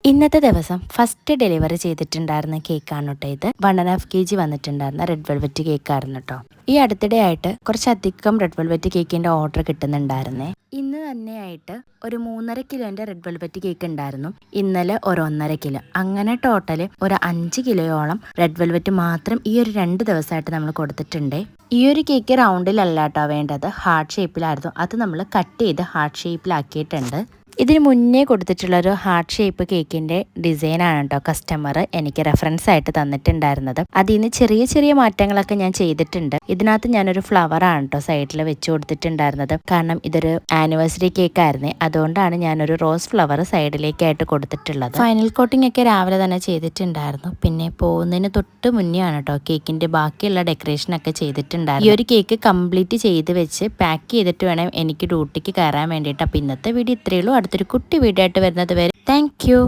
ഇന്നത്തെ ദിവസം first delivery ചെയ്തിട്ടുണ്ടായിരുന്ന കേക്കാണ് കേട്ടോ ഇത്. 1.5 kg വന്നിട്ടുണ്ടായിരുന്ന റെഡ് വെൽവെറ്റ് കേക്കായിരുന്നു കേട്ടോ. ഈ അടുത്തിടെ ആയിട്ട് കുറച്ചധികം റെഡ് വെൽവെറ്റ് കേക്കിന്റെ ഓർഡർ കിട്ടുന്നുണ്ടായിരുന്നേ. ഇന്ന് തന്നെയായിട്ട് ഒരു 3.5 കിലോന്റെ റെഡ് വെൽവെറ്റ് കേക്ക് ഉണ്ടായിരുന്നു. ഇന്നലെ ഒരു 1.5 കിലോ, അങ്ങനെ ടോട്ടല് ഒരു 5 കിലോയോളം റെഡ് വെൽവെറ്റ് മാത്രം ഈ ഒരു 2 ദിവസമായിട്ട് നമ്മൾ കൊടുത്തിട്ടുണ്ട്. ഈ ഒരു കേക്ക് റൗണ്ടിലല്ല കേട്ടോ വേണ്ടത്, ഹാർട്ട് ഷേപ്പിലായിരുന്നു. അത് നമ്മൾ കട്ട് ചെയ്ത് ഹാർട്ട് ഷേപ്പിലാക്കിയിട്ടുണ്ട്. ഇതിന് മുന്നേ കൊടുത്തിട്ടുള്ളൊരു ഹാർട്ട് ഷേപ്പ് കേക്കിൻ്റെ ഡിസൈനാണ് കേട്ടോ കസ്റ്റമർ എനിക്ക് റെഫറൻസ് ആയിട്ട് തന്നിട്ടുണ്ടായിരുന്നത്. അതിൽ നിന്ന് ചെറിയ ചെറിയ മാറ്റങ്ങളൊക്കെ ഞാൻ ചെയ്തിട്ടുണ്ട്. ഇതിനകത്ത് ഞാനൊരു ഫ്ലവറാണ് കേട്ടോ സൈഡിൽ വെച്ച് കൊടുത്തിട്ടുണ്ടായിരുന്നത്. കാരണം ഇതൊരു ആനിവേഴ്സറി കേക്ക് ആയിരുന്നേ, അതുകൊണ്ടാണ് ഞാനൊരു റോസ് ഫ്ലവർ സൈഡിലേക്കായിട്ട് കൊടുത്തിട്ടുള്ളത്. ഫൈനൽ കോട്ടിംഗ് ഒക്കെ രാവിലെ തന്നെ ചെയ്തിട്ടുണ്ടായിരുന്നു. പിന്നെ പോകുന്നതിന് തൊട്ട് മുന്നേ ആണ് കേട്ടോ കേക്കിൻ്റെ ബാക്കിയുള്ള ഡെക്കറേഷനൊക്കെ ചെയ്തിട്ടുണ്ടായിരുന്നു. ഈ ഒരു കേക്ക് കംപ്ലീറ്റ് ചെയ്ത് വെച്ച് പാക്ക് ചെയ്തിട്ട് വേണം എനിക്ക് ഡ്യൂട്ടിക്ക് കയറാൻ വേണ്ടിയിട്ട്. അപ്പോൾ ഇന്നത്തെ വീഡിയോ ഇത്രയേ ഉള്ളൂ. അടുത്തൊരു കുട്ടി വീഡിയോ ആയിട്ട് വരുന്നത് വരെ താങ്ക് യു.